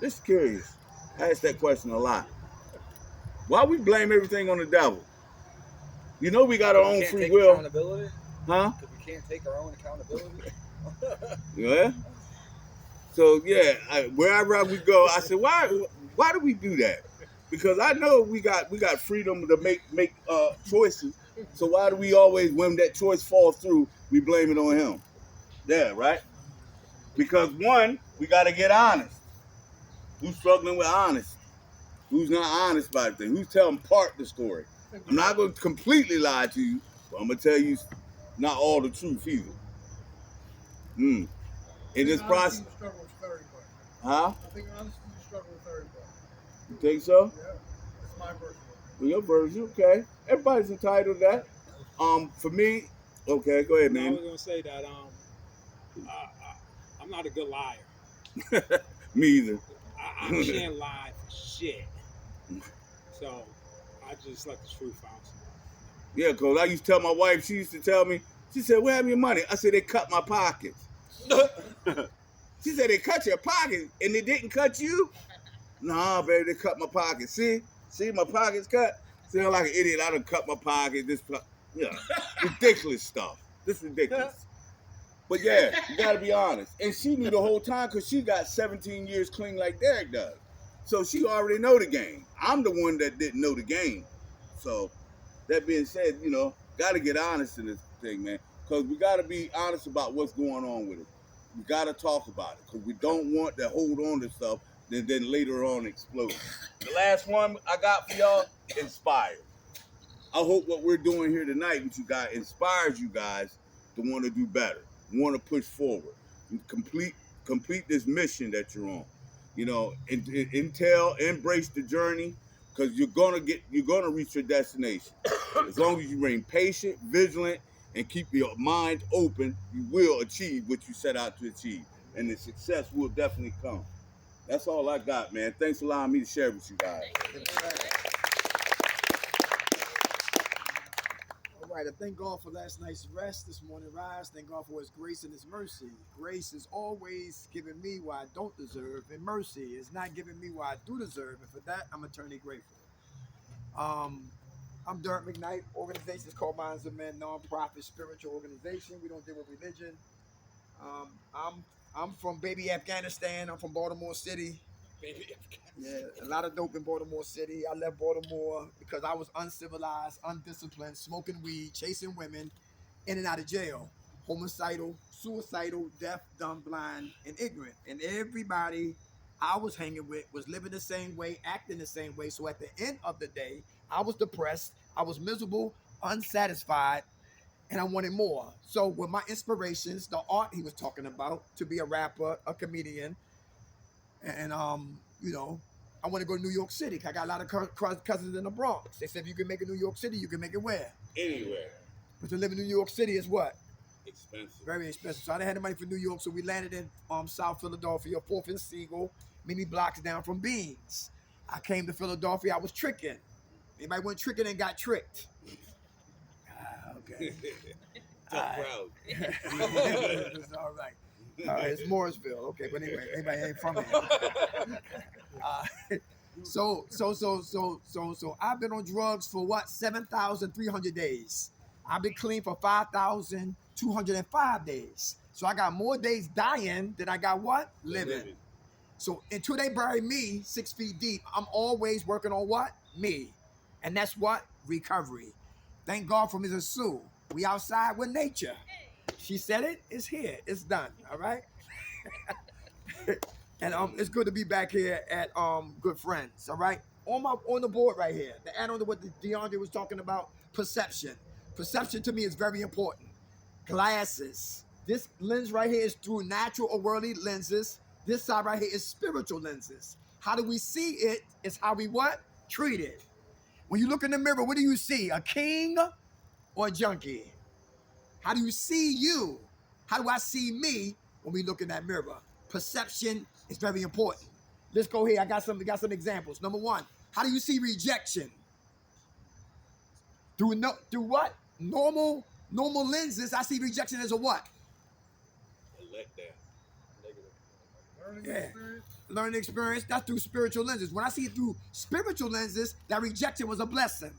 Just curious. I ask that question a lot. Why we blame everything on the devil? You know we got our We own can't free take will, accountability. huh? Because we can't take our own accountability. Yeah. So yeah, wherever we go, I said, why do we do that? Because I know we got freedom to make choices. So why do we always, when that choice falls through, we blame it on him? Yeah, right. Because one, we got to get honest. Who's struggling with honesty? Who's not honest about things? Who's telling part of the story? I'm not going to completely lie to you, but I'm going to tell you not all the truth either. Mm. In this process, You struggle with everybody. huh? I think honestly, you struggle with everybody. You think so? Yeah, that's my version. Well, your version, okay. Everybody's entitled to that. For me, okay, go ahead, No, I man. was gonna say that I'm not a good liar. Me either. I can't lie for shit. So I just let the truth out. Yeah, cause I used to tell my wife. She used to tell me. She said, "Where have your money?" I said, "They cut my pockets." She said, "They cut your pockets, and they didn't cut you." Nah, baby, they cut my pockets. See, my pockets cut. See, I'm like an idiot. I done cut my pocket. Yeah, ridiculous stuff. This ridiculous. But yeah, you gotta be honest. And she knew the whole time because she got 17 years clean like Derek does. So she already know the game. I'm the one that didn't know the game. So that being said, gotta get honest in this thing, man. Because we gotta be honest about what's going on with it. We gotta talk about it because we don't want to hold on to stuff then later on explode. The last one I got for y'all, inspired. I hope what we're doing here tonight with you guys inspires you guys to want to do better, want to push forward, and complete this mission that you're on. Intel, embrace the journey because you're gonna reach your destination. As long as you remain patient, vigilant, and keep your mind open, you will achieve what you set out to achieve, and the success will definitely come. That's all I got, man. Thanks for allowing me to share with you guys. All right, I thank God for last night's rest, this morning rise. Thank God for His grace and His mercy. Grace is always giving me what I don't deserve, and mercy is not giving me what I do deserve. And for that, I'm eternally grateful. Um, I'm Dirk McKnight. Organization is called Minds of Men, nonprofit spiritual organization. We don't deal with religion. Um, I'm I'm from baby Afghanistan. I'm from Baltimore City. Baby, Yeah, a lot of dope in Baltimore City. I left Baltimore because I was uncivilized, undisciplined, smoking weed, chasing women, in and out of jail, homicidal, suicidal, deaf, dumb, blind, and ignorant. And everybody I was hanging with was living the same way, acting the same way. So at the end of the day, I was depressed, I was miserable, unsatisfied, and I wanted more. So with my inspirations, the art he was talking about, to be a rapper, a comedian, and I want to go to New York City. I got a lot of cousins in the Bronx. They said if you can make it New York City, you can make it where? Anywhere. But to live in New York City is what? Expensive. Very expensive. So I didn't have the money for New York, so we landed in South Philadelphia, 4th and Siegel, many blocks down from Beans. I came to Philadelphia. I was tricking. Anybody went tricking and got tricked? Okay. Tough crowd. It's all right. It's Morrisville. Okay, but anyway, anybody ain't from here. Uh, so I've been on drugs for what? 7,300 days. I've been clean for 5,205 days. So I got more days dying than I got what? Living. So until they bury me 6 feet deep, I'm always working on what? Me. And that's what? Recovery. Thank God for Mrs. Sue. We outside with nature. She said it, it's here, it's done. All right. And it's good to be back here at Good Friends. All right. On the board right here, the add on to what DeAndre was talking about, perception. Perception to me is very important. Glasses. This lens right here is through natural or worldly lenses. This side right here is spiritual lenses. How do we see it? Is how we what? Treat it. When you look in the mirror, what do you see? A king or a junkie? How do you see you? How do I see me when we look in that mirror? Perception is very important. Let's go here. I got some examples. Number one, how do you see rejection? Through what? Normal lenses, I see rejection as a what? A letdown. negative. Learning Yeah. experience. Learning experience, that's through spiritual lenses. When I see it through spiritual lenses, that rejection was a blessing.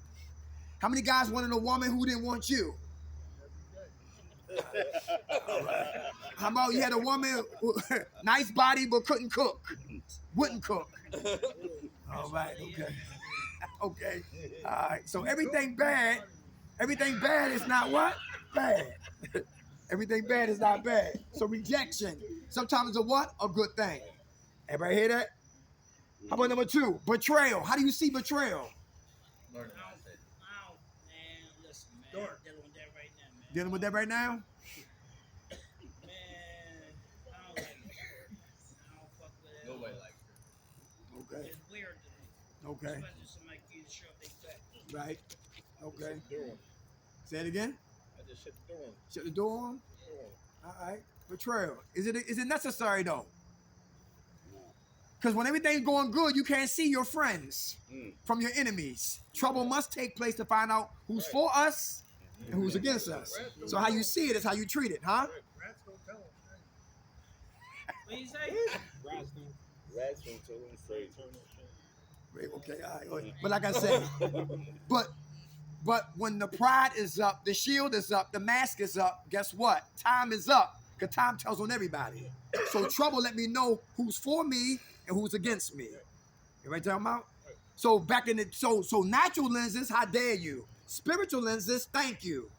How many guys wanted a woman who didn't want you? How about you had a woman, nice body, but couldn't cook? Wouldn't cook. All right, okay. Okay. All right. So everything bad is not what? Bad. Everything bad is not bad. So rejection, sometimes a what? A good thing. Everybody hear that? How about number 2? Betrayal. How do you see betrayal? Man, listen, man. Dark. I'm dealing with that right now, man. Dealing with that right now? Man, I don't like it. I don't fuck with it. Nobody likes her. Okay. It's weird to me. Okay. Especially somebody can show up they back. Right. Okay. Doing. Say it again. I just shut the door. Shut the door on. All right. Betrayal. Is it necessary though? Because when everything's going good, you can't see your friends from your enemies. Trouble must take place to find out who's for us and who's against us. So how you see it is how you treat it, huh? Rats don't tell them. What you say? Rats don't tell them straight. Wait, okay, all right. But like I said, but when the pride is up, the shield is up, the mask is up, guess what? Time is up. Because time tells on everybody. So trouble let me know who's for me and who's against me. You right talking about? So back in the so natural lenses, how dare you? Spiritual lenses, thank you.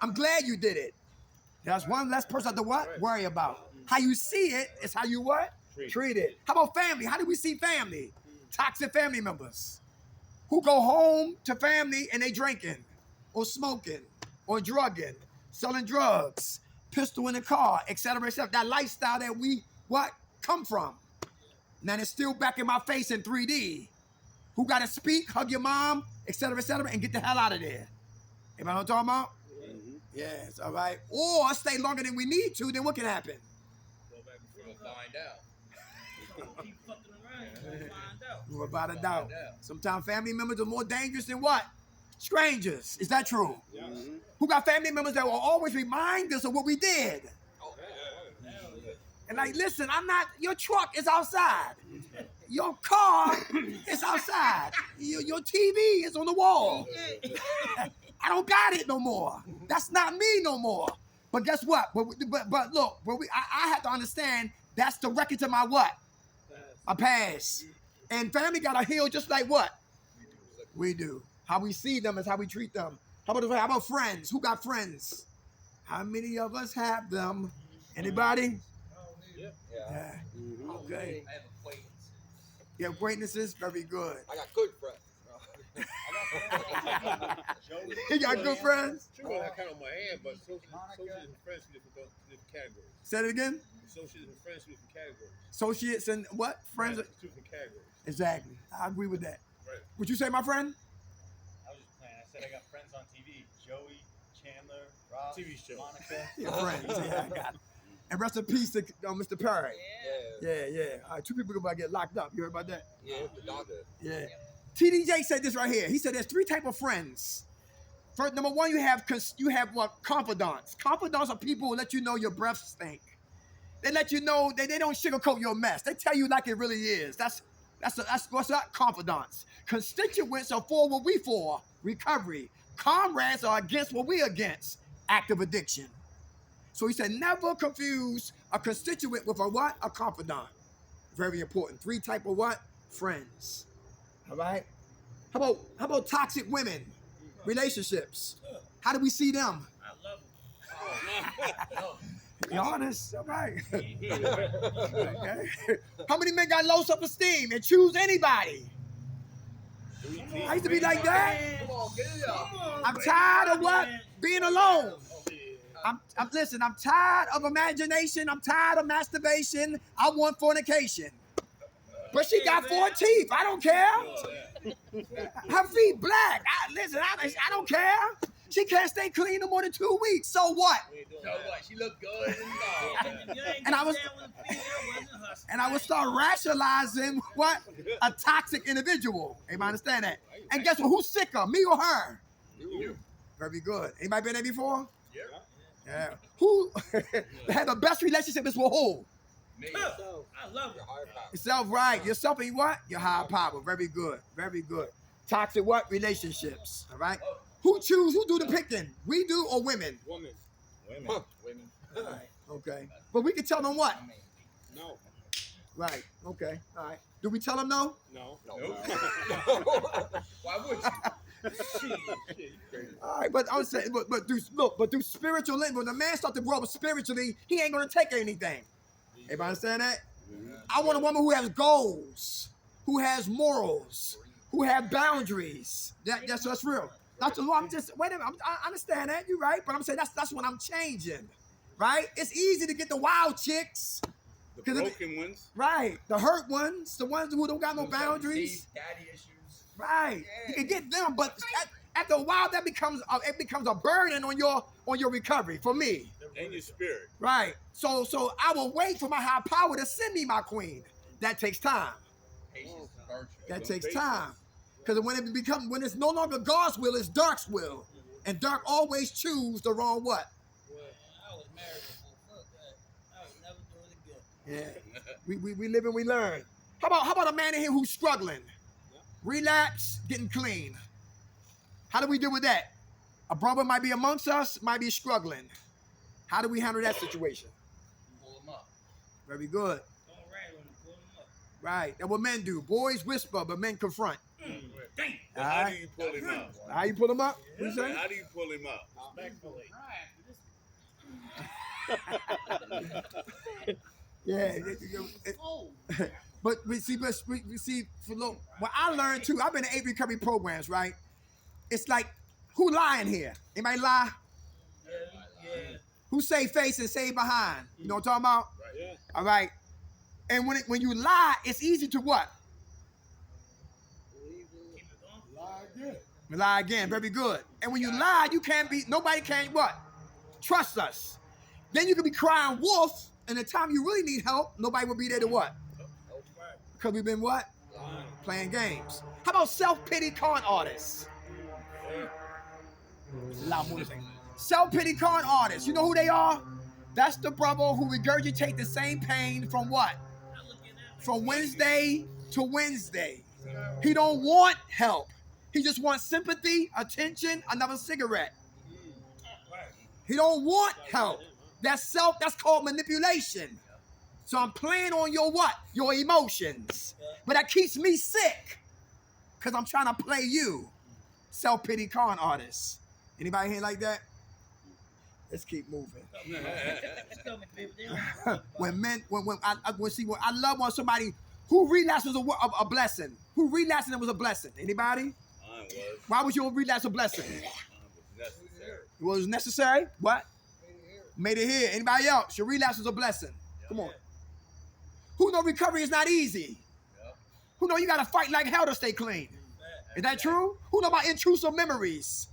I'm glad you did it. That's one less person to what? Worry about. How you see it is how you what? Treat it. How about family? How do we see family? Toxic family members who go home to family and they drinking or smoking or drugging, selling drugs, pistol in the car, etc., etc. That lifestyle that we what come from. Now it's still back in my face in 3D. Who got to speak, hug your mom, etc., and get the hell out of there. Anybody know what I'm talking about? Yes, all right. Or stay longer than we need to, then what can happen? Go back and we'll find out. Keep fucking around, you're gonna find out. Without a doubt. Sometimes family members are more dangerous than what? Strangers. Is that true? Who got family members that will always remind us of what we did? And like, listen, your truck is outside. Your car is outside. Your TV is on the wall. I don't got it no more. That's not me no more. But guess what? But look, I have to understand that's the record to my what? My past. And family got to heal just like what? We do. How we see them is how we treat them. How about friends? Who got friends? How many of us have them? Anybody? Yeah. Okay. I have acquaintances. Your acquaintances, very good. I got good friends. You got good friends? True, I count on my hand, but associates and friends are different categories. Say it again. Associates and friends are different categories. Associates and what? Friends? Two different categories. Exactly. I agree with that. Right. Would you say, my friend? I was just playing. I said I got friends on TV. Joey, Chandler, Ross, TV show. Monica. Your friends. Yeah, I got it. And rest in peace to Mr. Perry. Yeah. All right, 2 people about to get locked up. You heard about that? Yeah, the doctor. Yeah. TDJ said this right here. He said there's 3 types of friends. First, number 1, you have what? Confidants. Confidants are people who let you know your breath stink. They let you know they don't sugarcoat your mess. They tell you like it really is. That's what's that? Confidants. Constituents are for what we for. Recovery. Comrades are against what we against. Active addiction. So he said never confuse a constituent with a what? A confidant. Very important. 3 type of what? Friends. All right. How about toxic women? Relationships. How do we see them? I love them. Be honest. All right. Okay. How many men got low self-esteem and choose anybody? I used to be like that. Come on, get it up. I'm tired of what? Being alone. I'm tired of imagination. I'm tired of masturbation. I want fornication. But she got 4 teeth. I don't care. Her feet black. I don't care. She can't stay clean no more than 2 weeks. So what? So what? She looked good. And I would start rationalizing what? A toxic individual. Anybody understand that? And guess what? Who's sicker, me or her? You. Very good. Anybody been there before? Yeah. Yeah. Who had the best relationship is with who? Me. I love it. Yourself, right? Yourself and what? Your higher power. Very good. Very good. Toxic what? Relationships. All right. Who do the picking? We do or women? Woman. Women. Women. All right. Okay. But we can tell them what? No. Right. Okay. All right. Do we tell them no? No. Why would you? All right. But I was saying, but through spiritual lens, when the man starts to grow up spiritually, he ain't gonna take anything. Everybody understand that? I want a woman who has goals, who has morals, who have boundaries. That's real. That's the law. I'm just wait a minute. I understand that. You're right, but I'm saying that's what I'm changing. Right? It's easy to get the wild chicks. The 'Cause broken ones. Right. The hurt ones, the ones who don't got no boundaries. Daddy issues. Right. You can get them, but after a while, that becomes a burden on your recovery. For me. And your spirit. Right. So I will wait for my high power to send me my queen. That takes time. Patience is a virtue. That takes time. Because when it's no longer God's will, it's dark's will. And dark always choose the wrong what? I was married before. Fuck that. I would never do it again. Yeah. We live and we learn. How about a man in here who's struggling? Relapse, getting clean. How do we deal with that? A brother might be amongst us, might be struggling. How do we handle that situation? Pull them up. Very good. Don't rag on them. Pull them up. Right. That's what men do. Boys whisper, but men confront. Damn. But how do you pull him up? How you pull them up? What you say? How do you pull him up? Respectfully. Yeah. But we see, for look, what I learned too, I've been in 8 recovery programs, right? It's like, who lying here? Anybody lie? Yeah. Who save face and save behind? You know what I'm talking about? Yeah. All right. And when you lie, it's easy to what? Keep it going. Lie again. Very good. And when you lie, nobody can what? Trust us. Then you can be crying wolf, and the time you really need help, nobody will be there to what? Because we've been what? Playing games. How about self-pity con artists? A lot more to say. Self-pity con artists. You know who they are? That's the brother who regurgitate the same pain from what? From Wednesday to Wednesday. He don't want help. He just wants sympathy, attention, another cigarette. He don't want help. That's called manipulation. So I'm playing on your what? Your emotions. But that keeps me sick. Because I'm trying to play you. Self-pity con artists. Anybody here like that? Let's keep moving. I love when somebody who relapsed was a blessing. Who relapsed and it was a blessing? Anybody? Mine was. Why was your relapse a blessing? Mine was necessary. It was necessary? What? Made it here. Anybody else? Your relapse was a blessing. Come on. Who know recovery is not easy? Who know you gotta fight like hell to stay clean? Is that true? Who know about intrusive memories?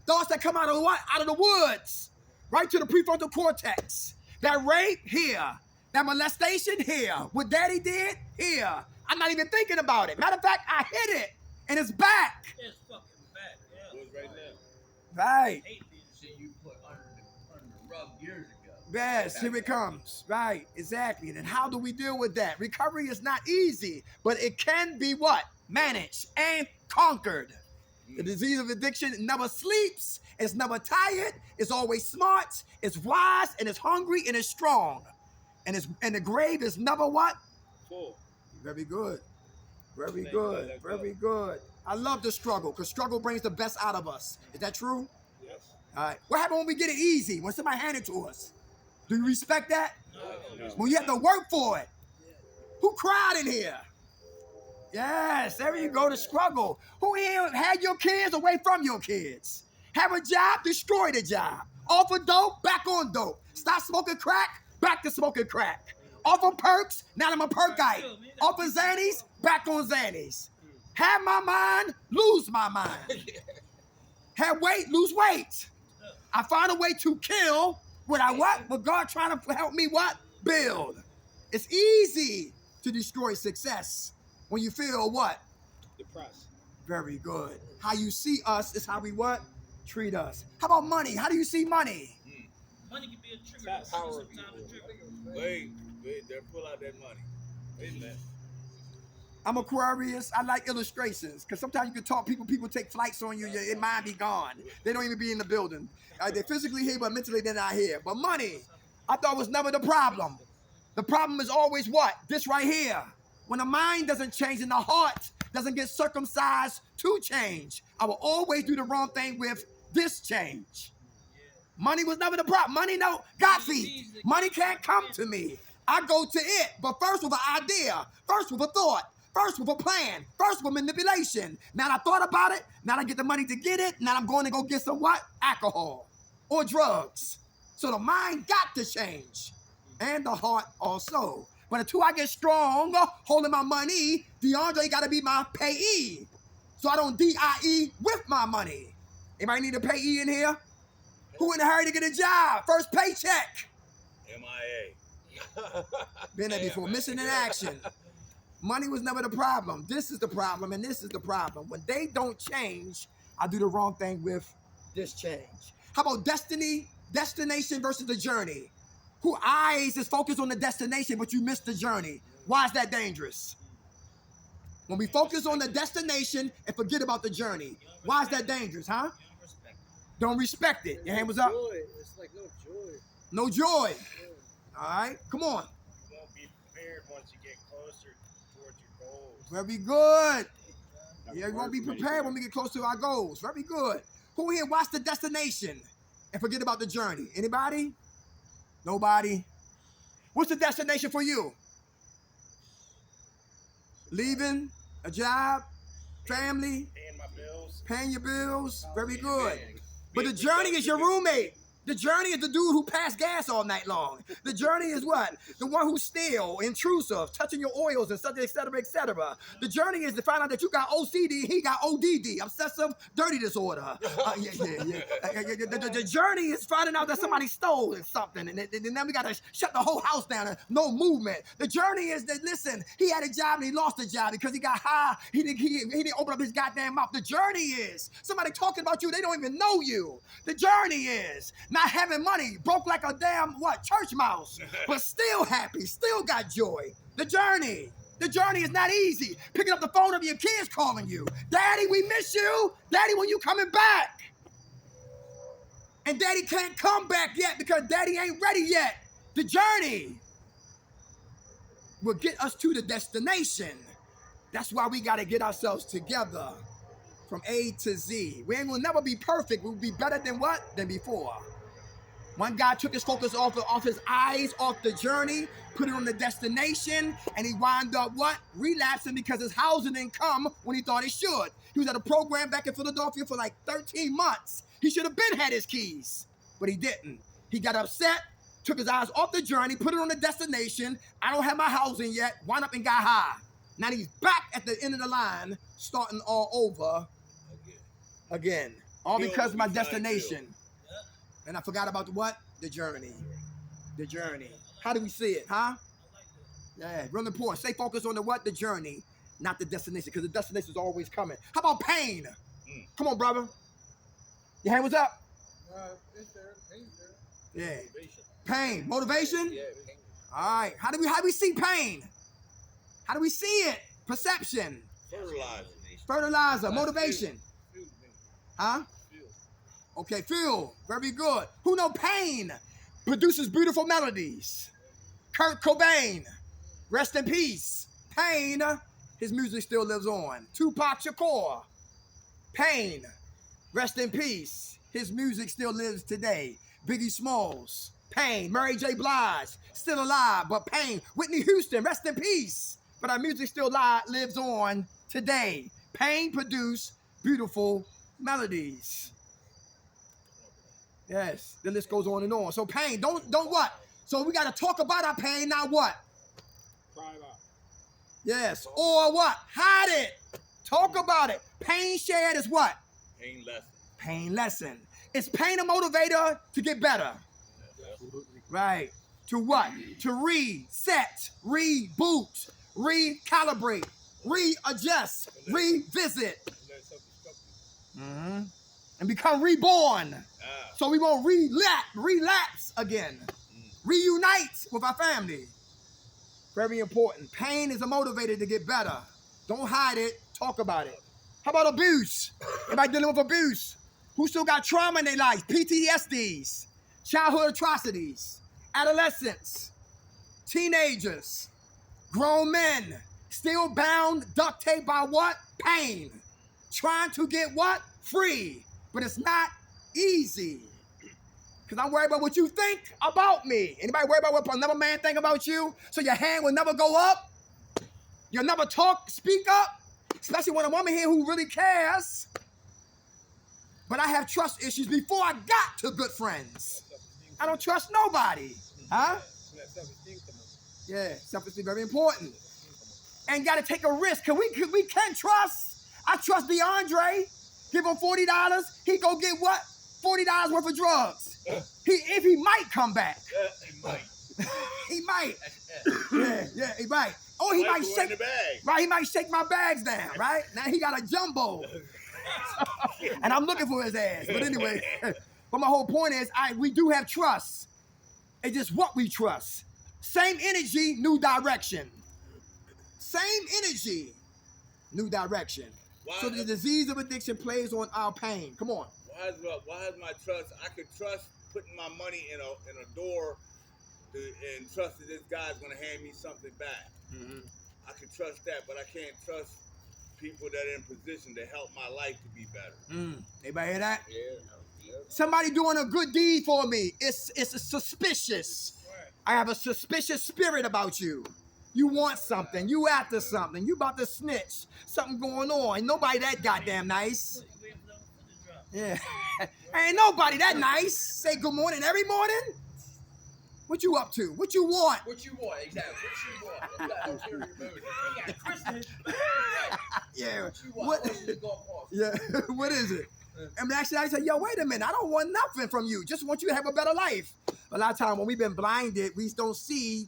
Thoughts that come out of what? Out of the woods. Right to the prefrontal cortex. That rape, here. That molestation, here. What daddy did, here. I'm not even thinking about it. Matter of fact, I hit it. And it's back. It's fucking back. Yeah. It was right now. Right. Hate being Shit you put under the rug years ago. Yes, here it comes. Right, exactly. And then how do we deal with that? Recovery is not easy, but it can be what? Managed and conquered. The disease of addiction never sleeps, it's never tired, it's always smart, it's wise, and it's hungry, and it's strong. And the grave is never what? Full. Very good. Very Thank good. you. Very good. I love the struggle, because struggle brings the best out of us. Is that true? Yes. All right. What happens when we get it easy? When somebody hand it to us? Do you respect that? No. When you have to work for it. Who cried in here? Yes, there you go, the struggle. Who here had your kids away from your kids? Have a job, destroy the job. Offer dope, back on dope. Stop smoking crack, back to smoking crack. Offer perks, now I'm a perkite. Offer Xannies, back on Xannies. Have my mind, lose my mind. Have weight, lose weight. I find a way to kill what I what? But God trying to help me what? Build. It's easy to destroy success when you feel what? Depressed. Very good. How you see us is how we what? Treat us. How about money? How do you see money? money can be a trigger. That's Sometimes a trigger. Wait, They pull out that money. Amen. I'm Aquarius. I like illustrations because sometimes you can talk people take flights on you. Your mind be gone. They don't even be in the building. They're physically here, but mentally they're not here. But money, I thought was never the problem. The problem is always what? This right here. When the mind doesn't change and the heart doesn't get circumcised to change, I will always do the wrong thing with this change. Money was never the problem. Money, no, God feed. Money can't come to me. I go to it, but first with an idea, first with a thought, first with a plan, first with manipulation. Now I thought about it, now I get the money to get it, now I'm going to go get some what? Alcohol or drugs. So the mind got to change, and the heart also. But until I get strong, holding my money, DeAndre got to be my payee. So I don't DIE with my money. Anybody need a payee in here? Who in a hurry to get a job? First paycheck. MIA. Been there before, missing in action. Money was never the problem. This is the problem, and this is the problem. When they don't change, I do the wrong thing with this change. How about destination versus the journey? Who eyes is focused on the destination, but you miss the journey. Why is that dangerous? When we focus on the destination and forget about the journey, why is that dangerous, huh? Don't respect it. Your hand was up. It's like no joy. No joy. All right, come on. You won't be prepared once you get closer towards your goals. Very good. Yeah, we won't be prepared when we get close to our goals. Very good. Who here watch the destination and forget about the journey? Anybody? Nobody? What's the destination for you? Leaving, a job, family, Paying my bills. paying your bills. Very good. But the journey is your roommate. The journey is the dude who passed gas all night long. The journey is what? The one who's still intrusive, touching your oils and such, et cetera, et cetera. The journey is to find out that you got OCD, he got ODD, obsessive dirty disorder. The journey is finding out that somebody stole something, and then we got to shut the whole house down and no movement. The journey is that, listen, he had a job and he lost the job because he got high. He didn't open up his goddamn mouth. The journey is somebody talking about you, they don't even know you. The journey is not having money, broke like a damn, church mouse, but still happy, still got joy. The journey is not easy. Picking up the phone of your kids calling you. Daddy, we miss you. Daddy, when you coming back? And daddy can't come back yet because daddy ain't ready yet. The journey will get us to the destination. That's why we got to get ourselves together from A to Z. We ain't gonna never be perfect. We'll be better than what? Than before. One guy took his focus off his eyes, off the journey, put it on the destination, and he wound up what? Relapsing because his housing didn't come when he thought it should. He was at a program back in Philadelphia for like 13 months. He should have been had his keys, but he didn't. He got upset, took his eyes off the journey, put it on the destination. I don't have my housing yet, wound up and got high. Now he's back at the end of the line, starting all over again. All because of my destination. And I forgot about the what? The journey. The journey. How do we see it, huh? Yeah, real important. Stay focused on the what? The journey, not the destination, because the destination is always coming. How about pain? Come on, brother. Your hand was up? It's there. Pain's there. Yeah. Pain. Motivation? Yeah. All right. How do we see pain? How do we see it? Perception. Fertilizer. Motivation. Huh? Okay, feel. Very good. Who know pain produces beautiful melodies? Kurt Cobain. Rest in peace. Pain. His music still lives on. Tupac Shakur. Pain. Rest in peace. His music still lives today. Biggie Smalls. Pain. Mary J. Blige. Still alive, but pain. Whitney Houston. Rest in peace. But our music still lives on today. Pain produce beautiful melodies. Yes, the list goes on and on. So pain, don't what? So we got to talk about our pain, not what? Cry about. Yes, or what? Hide it. Talk about it. Pain shared is what? Pain lesson. Pain lesson. Is pain a motivator to get better? Right. To what? To reset, reboot, recalibrate, readjust, revisit. And become reborn. So we won't relapse again. Reunite with our family. Very important. Pain is a motivator to get better. Don't hide it. Talk about it. How about abuse? Everybody dealing with abuse? Who still got trauma in their life? PTSDs, childhood atrocities, adolescents, teenagers, grown men, still bound, duct taped by what? Pain. Trying to get what? Free. But it's not easy. Because I'm worried about what you think about me. Anybody worried about what another man think about you? So your hand will never go up? You'll never speak up? Especially when a woman here who really cares. But I have trust issues before I got to good friends. I don't trust nobody. Huh? Yeah, self-esteem very important. And got to take a risk. Cause we can trust. I trust DeAndre. Give him $40. He go get what? $40 worth of drugs. If he might come back. He might. He might. Yeah, he might. Or he might shake the bag. Right, he might shake my bags down, right? Now he got a jumbo. And I'm looking for his ass. But anyway, but my whole point is we do have trust. It's just what we trust. Same energy, new direction. Same energy, new direction. So the disease of addiction plays on our pain. Come on. Why is my trust? I could trust putting my money in a door and trust that this guy's gonna hand me something back. Mm-hmm. I can trust that, but I can't trust people that are in position to help my life to be better. Anybody hear that? Yeah. Somebody doing a good deed for me. It's suspicious. I have a suspicious spirit about you. You want something. You after something. You about to snitch. Something going on. Ain't nobody that goddamn nice. Yeah. Ain't nobody that nice. Say good morning every morning. What you up to? What you want? What you want, exactly. What you want. What's that ulterior motive? Yeah, Christmas. Yeah. What you want? What? What's the golf course? Yeah. What is it? And actually, I said, yo, wait a minute. I don't want nothing from you. Just want you to have a better life. A lot of times when we've been blinded, we don't see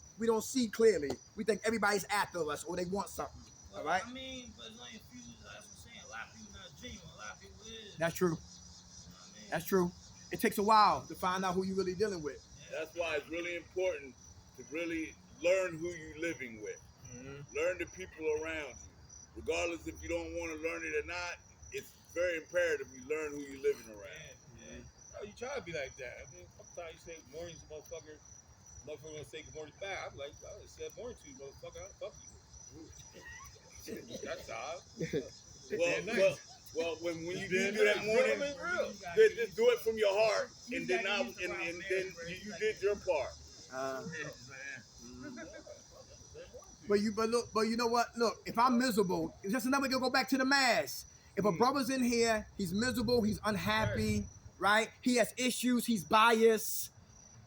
clearly. We think everybody's after us or they want something. Well, All right? I mean, but like if you, like I'm saying, a lot of people not genuine. A lot of people is. That's true. You know what I mean? That's true. It takes a while to find out who you're really dealing with. That's why it's really important to really learn who you're living with. Learn the people around you. Regardless if you don't want to learn it or not, it's very imperative you learn who you're living around. Oh, you try to be like that. I mean, sometimes you say morning to motherfucker gonna say good morning back. I'm like, I just said morning to you, motherfucker. I'll fuck you. That's odd. Well, when you do that morning, just do it from your heart, and then you did your part. But you know what? Look, if I'm miserable, it's just another go back to the mass. If a brother's in here, he's miserable, he's unhappy, right? He has issues, he's biased.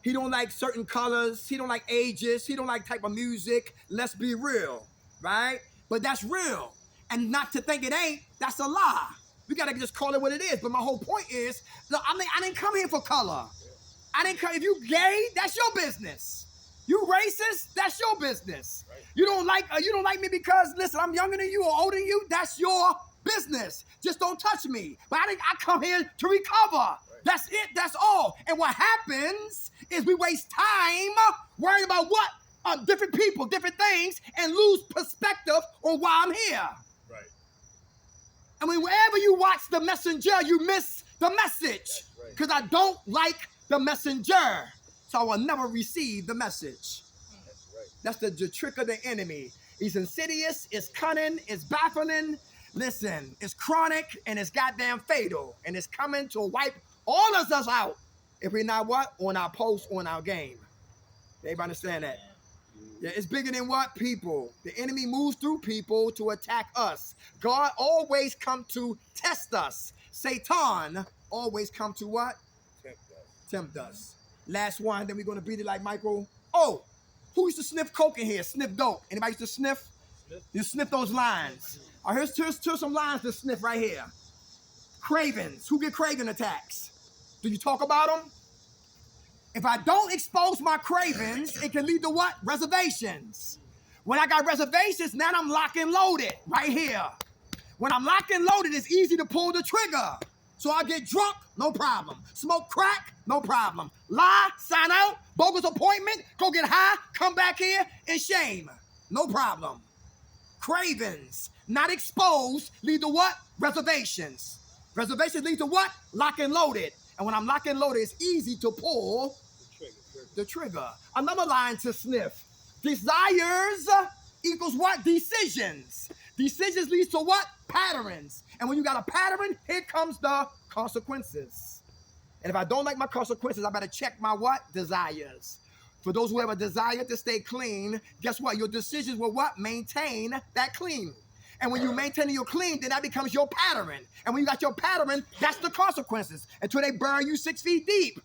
He don't like certain colors, he don't like ages, he don't like type of music. Let's be real, right? But that's real. And not to think it ain't, that's a lie. We gotta just call it what it is. But my whole point is, look, I didn't come here for color. If you gay, that's your business. You racist, that's your business. Right. You don't like me because, listen, I'm younger than you or older than you, that's your business. Just don't touch me. But I come here to recover. Right. That's it, that's all. And what happens is we waste time worrying about what? Different people, different things, and lose perspective on why I'm here. Right. I mean, wherever you watch The Messenger, you miss the message. Because I don't like the messenger. So I will never receive the message. That's the trick of the enemy. He's insidious, it's cunning, it's baffling. Listen, it's chronic and it's goddamn fatal. And it's coming to wipe all of us out if we're not what? On our post, on our game. Everybody understand that? Yeah, it's bigger than what? People. The enemy moves through people to attack us. God always come to test us. Satan always come to what? Tempt us. Last one, then we're going to beat it like Michael. Oh, who used to sniff coke in here? Sniff dope. Anybody used to sniff? You sniff those lines. Here's some lines to sniff right here. Cravings. Who get craving attacks? Do you talk about them? If I don't expose my cravings, it can lead to what? Reservations. When I got reservations, now I'm locked and loaded right here. When I'm locked and loaded, it's easy to pull the trigger. So I get drunk, no problem. Smoke crack, no problem. Lie, sign out, bogus appointment, go get high, come back here, and shame. No problem. Cravings, not exposed, lead to what? Reservations. Reservations lead to what? Lock and loaded. And when I'm locked and loaded, it's easy to pull the trigger. Another line to sniff. Desires equals what? Decisions. Decisions leads to what? Patterns. And when you got a pattern, here comes the consequences. And if I don't like my consequences, I better check my what? Desires. For those who have a desire to stay clean, guess what? Your decisions will what? Maintain that clean. And when you maintain your clean, then that becomes your pattern. And when you got your pattern, that's the consequences. Until they bury you 6 feet deep.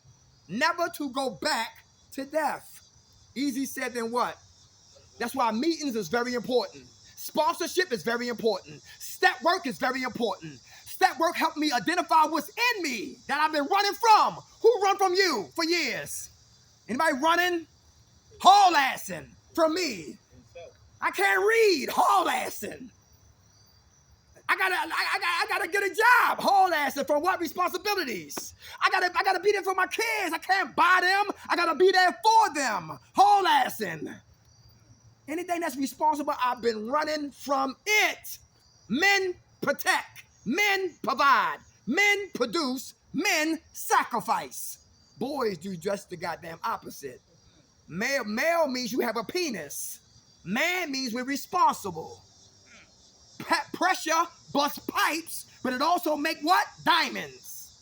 Never to go back to death. Easy said than what? That's why meetings is very important. Sponsorship is very important. Step work is very important. Step work helped me identify what's in me that I've been running from. Who run from you for years? Anybody running? Haul-assing from me. I can't read. Haul-assing. I gotta get a job. Haul-assing from what responsibilities? I gotta be there for my kids. I can't buy them. I gotta be there for them. Haul-assing. Anything that's responsible, I've been running from it. Men protect. Men provide. Men produce. Men sacrifice. Boys do just the goddamn opposite. Male means you have a penis. Man means we're responsible. Pressure busts pipes, but it also make what? Diamonds.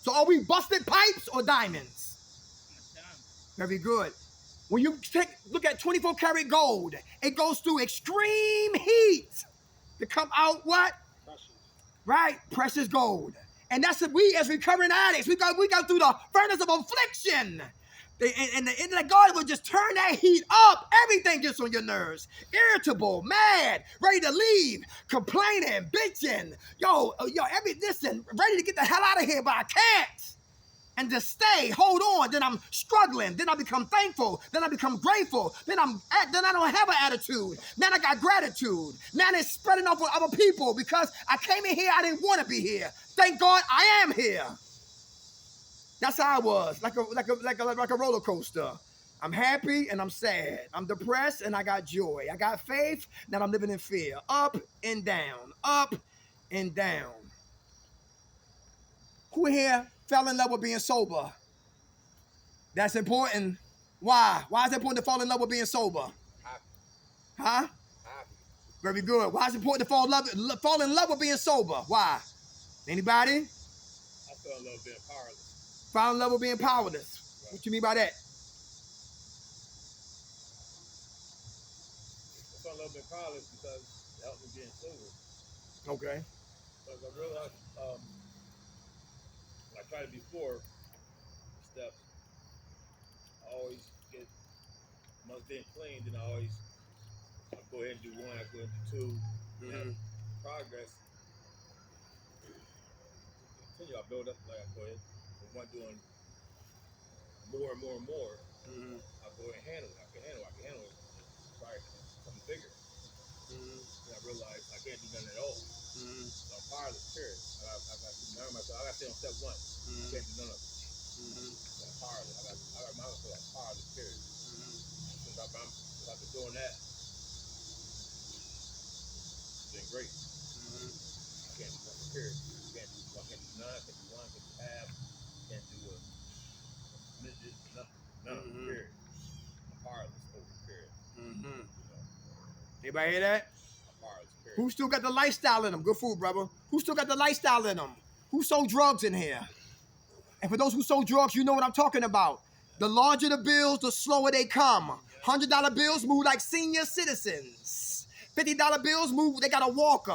So are we busted pipes or diamonds? Very good. When you look at 24 karat gold, it goes through extreme heat to come out what? Precious. Right? Precious gold. And that's what we as recovering addicts, we go through the furnace of affliction. And the God will just turn that heat up. Everything gets on your nerves. Irritable, mad, ready to leave, complaining, bitching. Listen, ready to get the hell out of here, but I can't. And to stay, hold on, then I'm struggling, then I become thankful, then I become grateful, then I don't have an attitude, then I got gratitude, now it's spreading off with other people because I came in here, I didn't want to be here. Thank God I am here. That's how I was, like a roller coaster. I'm happy and I'm sad. I'm depressed and I got joy. I got faith, now I'm living in fear. Up and down, up and down. Who here fell in love with being sober? That's important. Why? Why is it important to fall in love with being sober? Huh? Very good. Why is it important to fall in love with being sober? Why? Anybody? I fell in love with being powerless. Fall in love with being powerless. Right. What you mean by that? I fell in love with being powerless because it helped me being sober. Okay. Because I realized I tried it before steps. I always get once being clean, then I go ahead and do one, I go ahead and do two, have progress. Continue, I build up, like I go ahead, and one doing more and more and more. I go ahead and handle it. I can handle it. Try something bigger. And I realized I can't do nothing at all. So I'm powerless, period. I got to learn myself. I got to stay on step one. I can't do none of it. So I'm powerless. I got myself I'm powerless, period. Since I've been doing that, it's been great. I can't do nothing, period. I can't do none, I can't do one, I can't do half, can't do a midget, nothing, none of it, period. I'm powerless, period. You know? Anybody hear that? Period. Who still got the lifestyle in them? Good food, brother. Who still got the lifestyle in them? Who sold drugs in here? And for those who sold drugs, you know what I'm talking about. The larger the bills, the slower they come. $100 bills move like senior citizens. $50 bills move, they got a walker.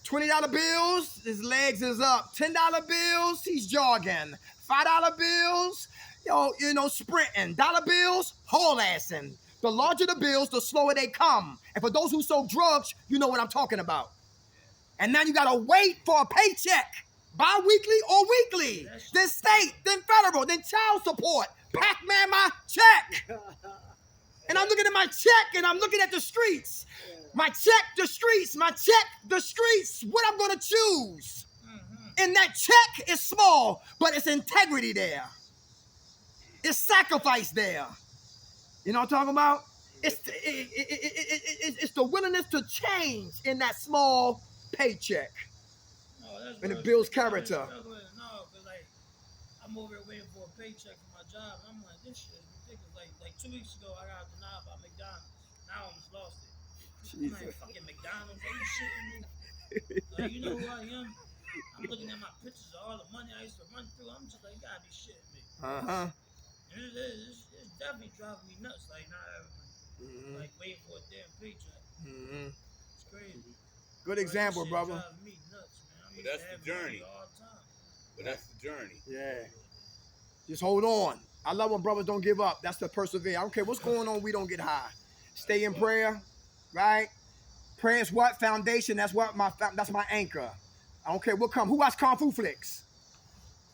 $20 bills, his legs is up. $10 bills, he's jogging. $5 bills, sprinting. Dollar bills, haul-assing. The larger the bills, the slower they come. And for those who sold drugs, you know what I'm talking about. And now you gotta wait for a paycheck. Bi-weekly or weekly. Then state, then federal, then child support. Pac-Man my check. And I'm looking at my check and I'm looking at the streets. My check, the streets. My check, the streets. What I'm gonna choose. And that check is small, but it's integrity there. It's sacrifice there. You know what I'm talking about? It's the willingness to change in that small paycheck. No, that's And it real builds shit. character. No, because like I'm over here waiting for a paycheck from my job. And I'm like, this shit is ridiculous. Like 2 weeks ago, I got denied by McDonald's. Now I almost lost it. I'm like, fucking McDonald's, are you shitting me? Like, you know who I am? I'm looking at my pictures of all the money I used to run through. I'm just like, you gotta be shitting me. Uh-huh. And it's definitely driving me nuts. Like, not everyone. Like, waiting for a damn paycheck. It's crazy. Good example, Shit brother. drives me nuts, man. I'm But used that's to the having money journey. all the time. But that's the journey. Yeah. Just hold on. I love when brothers don't give up. That's the persevere. I don't care what's going on, we don't get high. Stay in prayer, right? Prayer is what? Foundation. That's my anchor. I don't care what come. Who watch Kung Fu flicks?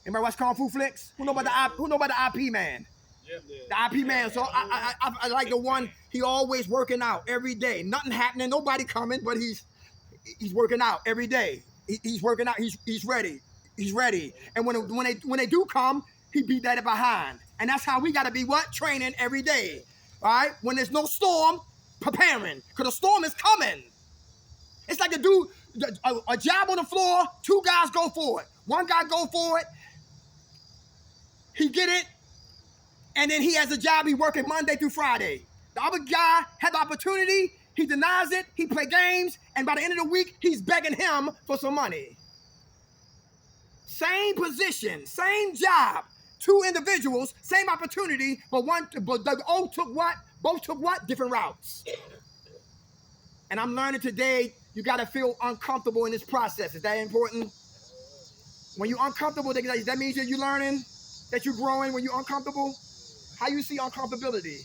Anybody watch Kung Fu flicks? Who know about the IP man? The IP man. So I like the one, he always working out every day. Nothing happening, nobody coming, but he's working out every day. He's working out. He's ready. He's ready. And when they do come, he beat that behind. And that's how we got to be what? Training every day. All right? When there's no storm, preparing. Because the storm is coming. It's like a job on the floor, 2 guys go for it. 1 guy go for it. He get it. And then he has a job, he working Monday through Friday. The other guy had the opportunity, he denies it, he play games, and by the end of the week, he's begging him for some money. Same position, same job, 2 individuals, same opportunity, but both took what? Different routes. And I'm learning today, you gotta feel uncomfortable in this process. Is that important? When you're uncomfortable, that means that you're learning, that you're growing. When you're uncomfortable, how you see uncomfortability?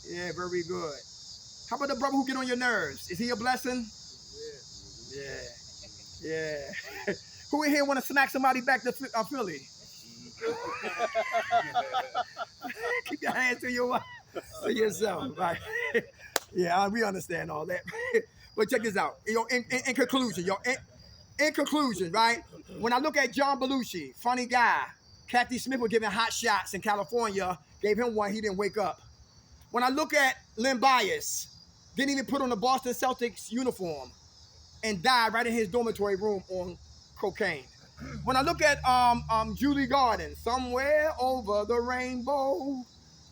Yeah, very good. How about the brother who get on your nerves? Is he a blessing? Yeah. Who in here want to smack somebody back to Philly? Keep your hands to yourself, right? Yeah, we understand all that. But check this out. In conclusion, right? When I look at John Belushi, funny guy, Kathy Smith was giving hot shots in California, gave him one, he didn't wake up. When I look at Len Bias, didn't even put on the Boston Celtics uniform and died right in his dormitory room on cocaine. When I look at Julie Garden, somewhere over the rainbow,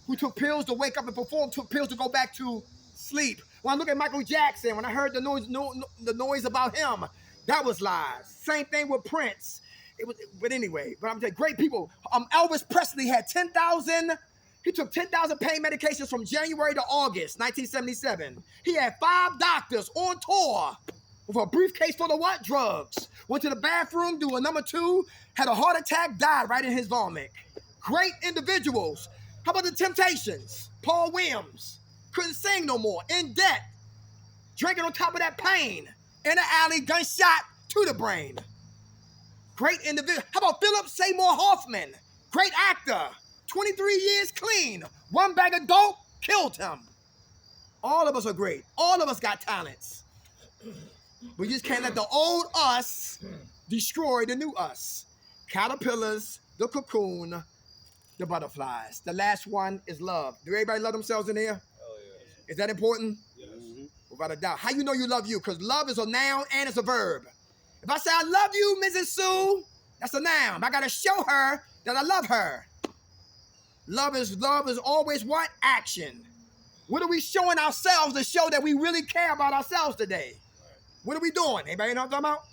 who took pills to wake up and perform, took pills to go back to sleep. When I look at Michael Jackson, when I heard the noise about him, that was lies. Same thing with Prince. But anyway, I'm saying great people. Elvis Presley had 10,000. He took 10,000 pain medications from January to August 1977. He had 5 doctors on tour with a briefcase full of what? Drugs. Went to the bathroom, do a number 2, had a heart attack, died right in his vomit. Great individuals. How about the Temptations? Paul Williams couldn't sing no more, in debt, drinking on top of that pain, in the alley, gunshot to the brain. Great individual. How about Philip Seymour Hoffman? Great actor. 23 years clean. 1 bag of dope killed him. All of us are great. All of us got talents. We just can't let the old us destroy the new us. Caterpillars, the cocoon, the butterflies. The last one is love. Do everybody love themselves in here? Oh, yeah. Is that important? Yes. Without a doubt. How you know you love you? Because love is a noun and it's a verb. If I say I love you, Mrs. Sue, that's a noun. I gotta show her that I love her. Love is always what? Action. What are we showing ourselves to show that we really care about ourselves today? What are we doing? Anybody know what I'm talking about?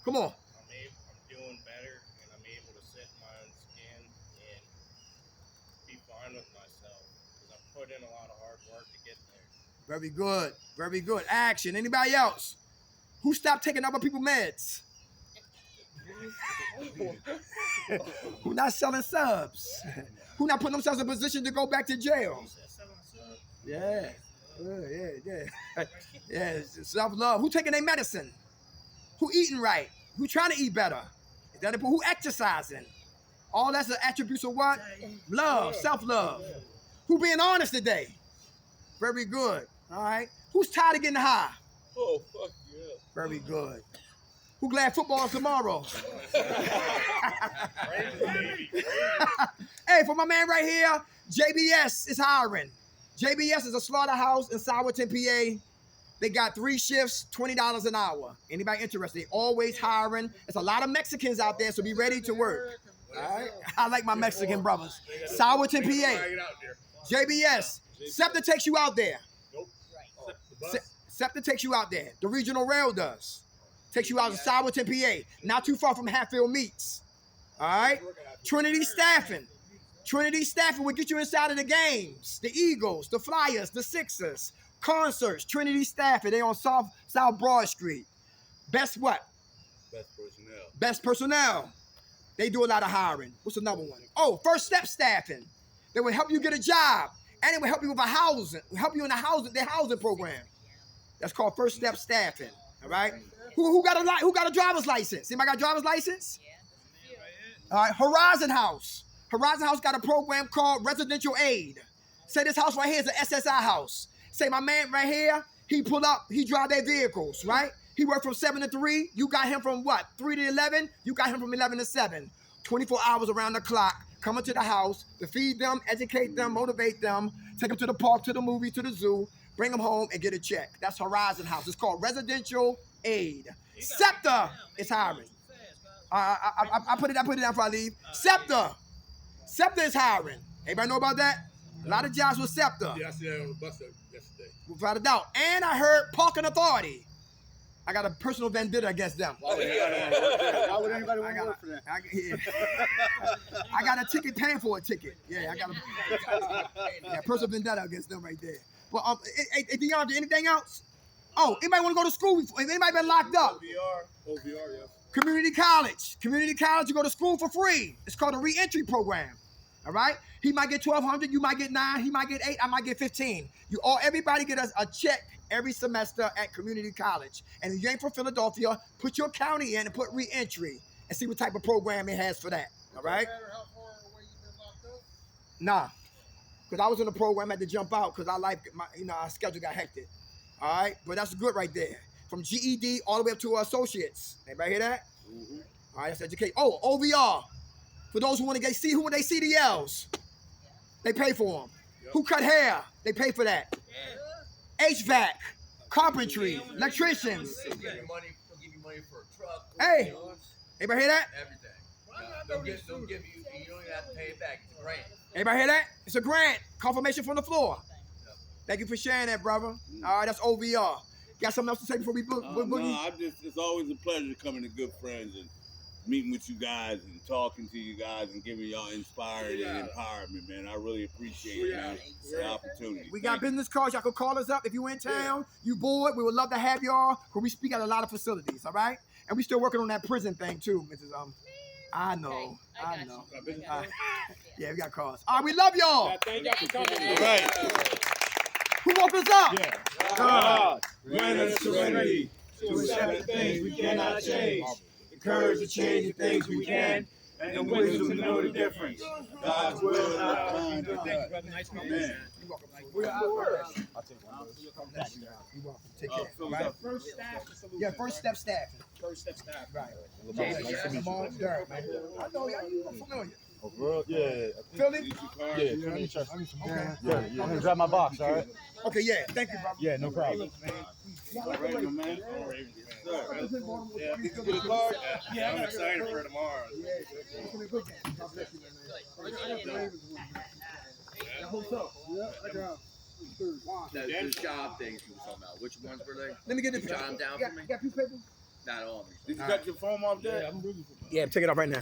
Come on. I'm doing better, and I'm able to sit in my own skin and be fine with myself because I've put in a lot of hard work to get there. Very good. Very good. Action. Anybody else? Who stopped taking other people's meds? Who not selling subs? Who not putting themselves in a position to go back to jail? Yeah. Yeah, self-love. Who taking their medicine? Who eating right? Who trying to eat better? Is that who exercising? All that's the attributes of what? Love, self-love. Who being honest today? Very good. All right. Who's tired of getting high? Oh, fuck yeah. Very good. Who glad football is tomorrow? Hey, for my man right here, JBS is hiring. JBS is a slaughterhouse in Sourton, PA. They got 3 shifts, $20 an hour. Anybody interested? They always hiring. There's a lot of Mexicans out there, so be ready to work. All right? I like my Mexican brothers. Sourton, PA. JBS. SEPTA takes you out there. SEPTA takes you out there. The regional rail does. Takes you out to Sourton, PA. Not too far from Hatfield Meats. All right? Trinity Staffing. Trinity Staffing will get you inside of the games. The Eagles, the Flyers, the Sixers. Concerts. Trinity Staffing. They on South Broad Street. Best what? Best personnel. Best personnel. They do a lot of hiring. What's another one? Oh, First Step Staffing. They will help you get a job. And they will help you with help you in their housing program. That's called First Step Staffing. All right? Who got a driver's license? Anybody got a driver's license? All right, Horizon House. Horizon House got a program called Residential Aid. Say this house right here is an SSI house. Say my man right here, he pull up, he drive their vehicles, right? He worked from 7 to 3. You got him from what? 3 to 11? You got him from 11 to 7. 24 hours around the clock, coming to the house to feed them, educate them, motivate them, take them to the park, to the movie, to the zoo, bring them home and get a check. That's Horizon House. It's called Residential Aid. SEPTA is hiring. I put it down before I leave. SEPTA is hiring. Everybody know about that? A lot of jobs with SEPTA. Yeah, I see that on the bus yesterday. Without a doubt. And I heard Parking Authority. I got a personal vendetta against them. Why would anybody want to work for that? I got a ticket paying for a ticket. Yeah, I got a personal vendetta against them right there. Well, hey, DeAndre, anything else? Oh, anybody want to go to school? Anybody been locked up? OVR, yeah. Community college. Community college, you go to school for free. It's called a re-entry program. All right? He might get 1,200, you might get 9, he might get 8, I might get 15. Everybody get a check every semester at community college. And if you ain't from Philadelphia, put your county in and put re-entry and see what type of program it has for that. All right? No matter how far away you've been locked up? Nah. Because I was in a program, I had to jump out because our schedule got hectic. All right? But that's good right there. From GED all the way up to associates. Anybody hear that? Mm-hmm. All right, that's education. Oh, OVR. For those who want to see who they CDLs, they pay for them. Yep. Who cut hair? They pay for that. Yeah. HVAC, carpentry, electricians. They'll give you money for a truck. Hey, anybody hear that? Everything. They'll give you. You don't even have to pay it back. It's a grant. Anybody hear that? It's a grant. Confirmation from the floor. Yep. Thank you for sharing that, brother. All right, that's OVR. Got something else to say before we book? No, it's always a pleasure coming to Good Friends and meeting with you guys and talking to you guys and giving y'all inspired and empowerment, man. I really appreciate it, man. The opportunity. We got business cards. Y'all can call us up if you in town. You bored. We would love to have y'all. Because we speak at a lot of facilities, all right? And we still working on that prison thing too, Mrs. I know. Okay, I got you. Yeah, we got cards. All right, we love y'all. Yeah, thank y'all for coming. All right. Who woke us up? Yeah. God, grant us serenity to accept the things we cannot change, the courage to change the things we can, and the wisdom to know the difference. God's will, not ours. Amen. We're out. You're welcome. Take care. Right? First staff. Yeah, First Step Staffing. First step staff. Right. Lamar, Lamar Derrick, man. I know y'all. You look familiar. Oh, bro? Yeah. Philly? Yeah. I'm gonna grab my box, all right? Okay, yeah. Thank you, brother. Yeah, no problem. All right, my man. Yeah, I'm excited for tomorrow. Those job things you were talking about. Which ones were they? Let me get this. Jot them down Got for me. a piece of paper? Not all of them. Did you cut your phone off there? Yeah, take it off right now.